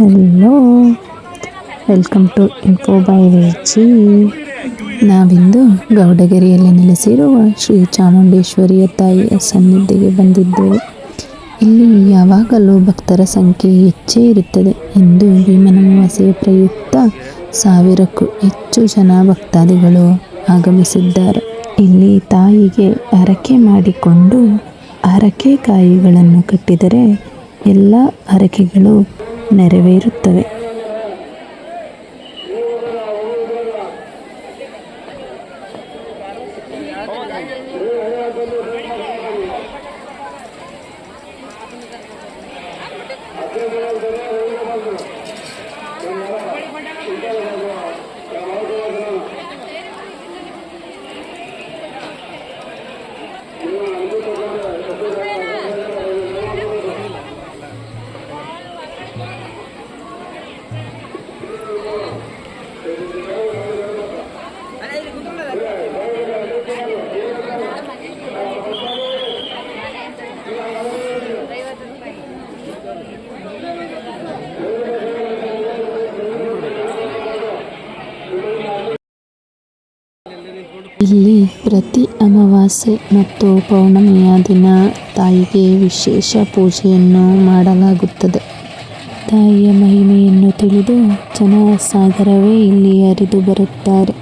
Hello, welcome to info by Ruchi. ನಾವಿಂದು ಗೌಡಗೆರೆಯಲ್ಲಿ ನೆಲೆಸಿರುವ ಶ್ರೀ ಚಾಮುಂಡೇಶ್ವರಿಯ ತಾಯಿಯ ಸನ್ನಿಧಿಗೆ ಬಂದಿದ್ದೇವೆ. ಇಲ್ಲಿ ಯಾವಾಗಲೂ ಭಕ್ತರ ಸಂಖ್ಯೆ ಹೆಚ್ಚೇ ಇರುತ್ತದೆ. ಇಂದು ಭೀಮನ ಅಮಾವಾಸ್ಯೆಯ ಪ್ರಯುಕ್ತ 1000ಕ್ಕೂ ಹೆಚ್ಚು ಜನ ಭಕ್ತಾದಿಗಳು ಆಗಮಿಸಿದ್ದಾರೆ. ಇಲ್ಲಿ ತಾಯಿಗೆ ಹರಕೆ ಮಾಡಿಕೊಂಡು ಹರಕೆಕಾಯಿಗಳನ್ನು ಕಟ್ಟಿದರೆ ಎಲ್ಲ ಹರಕೆಗಳು ನೆರವೇರುತ್ತವೆ. ಇಲ್ಲಿ ಪ್ರತಿ ಅಮಾವಾಸ್ಯೆ ಮತ್ತು ಪೌರ್ಣಮಿಯ ದಿನ ತಾಯಿಗೆ ವಿಶೇಷ ಪೂಜೆಯನ್ನು ಮಾಡಲಾಗುತ್ತದೆ. ತಾಯಿಯ ಮಹಿಮೆಯನ್ನು ತಿಳಿದು ಜನಸಾಗರವೇ ಇಲ್ಲಿ ಹರಿದು ಬರುತ್ತಾರೆ.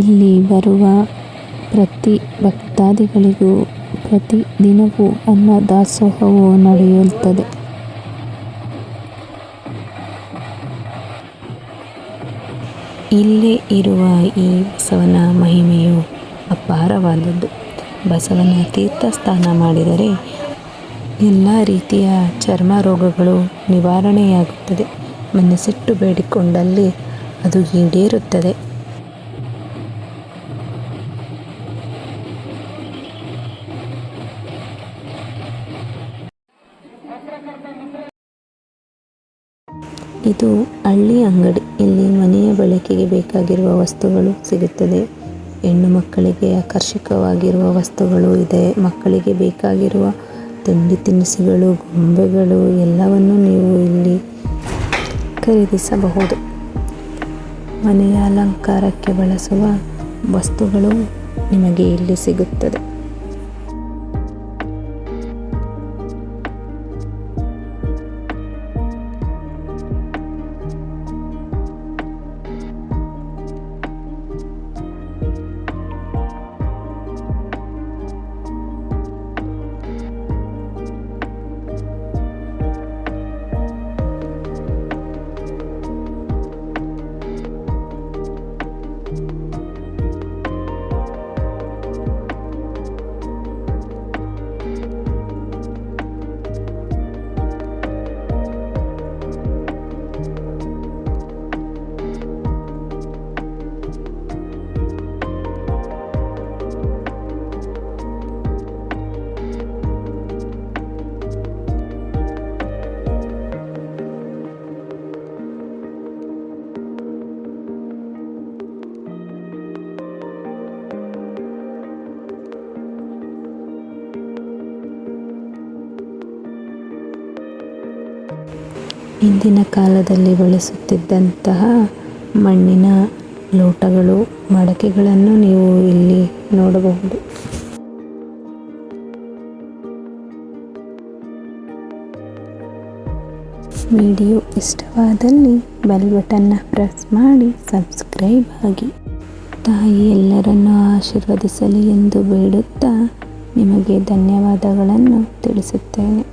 ಇಲ್ಲಿ ಬರುವ ಪ್ರತಿ ಭಕ್ತಾದಿಗಳಿಗೂ ಪ್ರತಿ ದಿನವೂ ಅನ್ನದಾಸೋಹವು ನಡೆಯುತ್ತದೆ. ಇಲ್ಲೇ ಇರುವ ಈ ಬಸವನ ಮಹಿಮೆಯು ಅಪಾರವಾದದ್ದು. ಬಸವನ ತೀರ್ಥ ಸ್ನಾನ ಮಾಡಿದರೆ ಎಲ್ಲ ರೀತಿಯ ಚರ್ಮ ರೋಗಗಳು ನಿವಾರಣೆಯಾಗುತ್ತದೆ. ಮನಸ್ಸಿಟ್ಟು ಬೇಡಿಕೊಂಡಲ್ಲಿ ಅದು ಈಡೇರುತ್ತದೆ. ಇದು ಹಳ್ಳಿ ಅಂಗಡಿ. ಇಲ್ಲಿ ಮನೆಯ ಬಳಕೆಗೆ ಬೇಕಾಗಿರುವ ವಸ್ತುಗಳು ಸಿಗುತ್ತದೆ. ಹೆಣ್ಣು ಮಕ್ಕಳಿಗೆ ಆಕರ್ಷಕವಾಗಿರುವ ವಸ್ತುಗಳು ಇದೆ. ಮಕ್ಕಳಿಗೆ ಬೇಕಾಗಿರುವ ತಿಂಡಿ ತಿನಿಸುಗಳು, ಗೊಂಬೆಗಳು ಎಲ್ಲವನ್ನು ನೀವು ಇಲ್ಲಿ ಖರೀದಿಸಬಹುದು. ಮನೆಯ ಅಲಂಕಾರಕ್ಕೆ ಬಳಸುವ ವಸ್ತುಗಳು ನಿಮಗೆ ಇಲ್ಲಿ ಸಿಗುತ್ತದೆ. ಹಿಂದಿನ ಕಾಲದಲ್ಲಿ ಬಳಸುತ್ತಿದ್ದಂತಹ ಮಣ್ಣಿನ ಲೋಟಗಳು, ಮಡಕೆಗಳನ್ನು ನೀವು ಇಲ್ಲಿ ನೋಡಬಹುದು. ವಿಡಿಯೋ ಇಷ್ಟವಾದಲ್ಲಿ ಬೆಲ್ ಬಟನ್ನ ಪ್ರೆಸ್ ಮಾಡಿ ಸಬ್ಸ್ಕ್ರೈಬ್ ಆಗಿ. ತಾಯಿ ಎಲ್ಲರನ್ನೂ ಆಶೀರ್ವದಿಸಲಿ ಎಂದು ಬೇಡುತ್ತಾ ನಿಮಗೆ ಧನ್ಯವಾದಗಳನ್ನು ತಿಳಿಸುತ್ತೇನೆ.